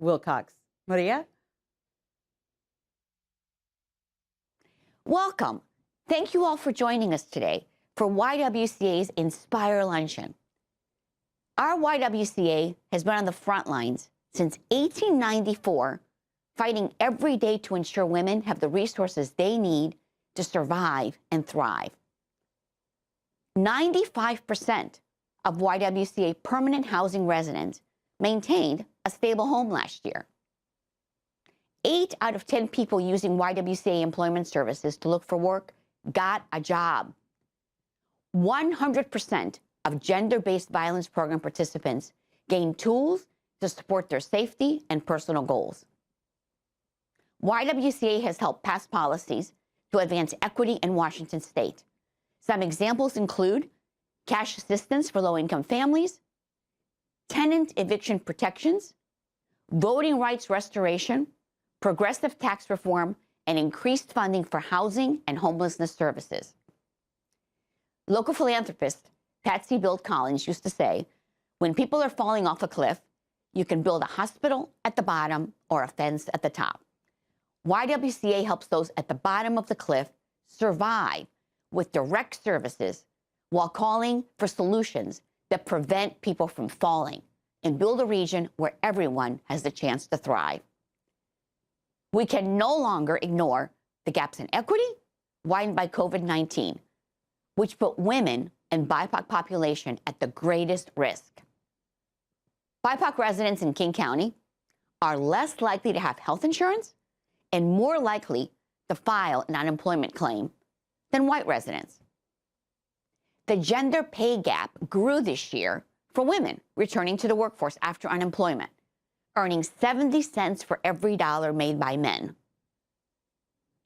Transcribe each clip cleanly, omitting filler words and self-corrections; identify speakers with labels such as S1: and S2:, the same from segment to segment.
S1: Chavez-Wilcox. Maria?
S2: Welcome. Thank you all for joining us today for YWCA's Inspire Luncheon. Our YWCA has been on the front lines since 1894, fighting every day to ensure women have the resources they need to survive and thrive. 95% of YWCA permanent housing residents maintained a stable home last year. 8 out of 10 people using YWCA employment services to look for work got a job. 100% of gender-based violence program participants gained tools to support their safety and personal goals. YWCA has helped pass policies to advance equity in Washington state. Some examples include cash assistance for low-income families, tenant eviction protections, voting rights restoration, progressive tax reform, and increased funding for housing and homelessness services. Local philanthropist Patsy Bill Collins used to say, when people are falling off a cliff, you can build a hospital at the bottom or a fence at the top. YWCA helps those at the bottom of the cliff survive with direct services while calling for solutions that prevent people from falling and build a region where everyone has the chance to thrive. We can no longer ignore the gaps in equity widened by COVID-19, which put women and BIPOC population at the greatest risk. BIPOC residents in King County are less likely to have health insurance and more likely to file an unemployment claim than white residents. The gender pay gap grew this year for women returning to the workforce after unemployment, earning 70 cents for every dollar made by men.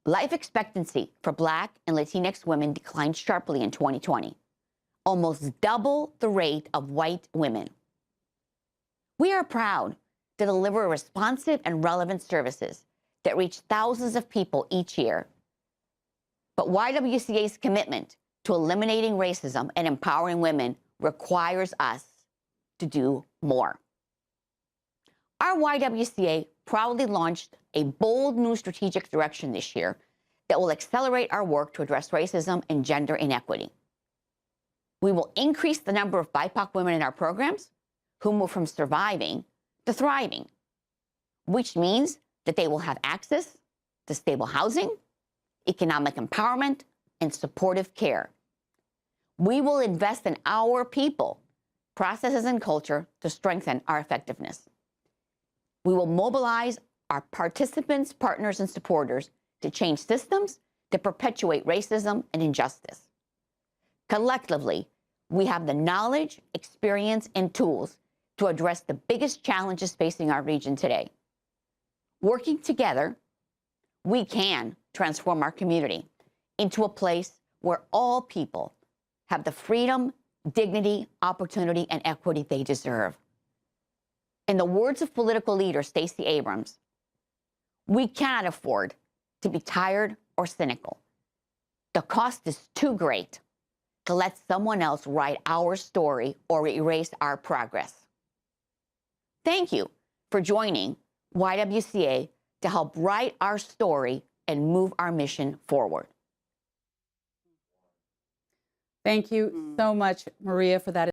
S2: Life expectancy for Black and Latinx women declined sharply in 2020, almost double the rate of white women. We are proud to deliver responsive and relevant services that reach thousands of people each year. But YWCA's commitment to eliminating racism and empowering women requires us to do more. Our YWCA proudly launched a bold new strategic direction this year that will accelerate our work to address racism and gender inequity. We will increase the number of BIPOC women in our programs who move from surviving to thriving, which means that they will have access to stable housing, economic empowerment, and supportive care. We will invest in our people, processes, and culture to strengthen our effectiveness. We will mobilize our participants, partners, and supporters to change systems to perpetuate racism and injustice. Collectively, we have the knowledge, experience, and tools to address the biggest challenges facing our region today. Working together, we can transform our community into a place where all people have the freedom, dignity, opportunity, and equity they deserve. In the words of political leader Stacey Abrams, we cannot afford to be tired or cynical. The cost is too great to let someone else write our story or erase our progress. Thank you for joining YWCA to help write our story and move our mission forward.
S1: Thank you so much, Maria, for that.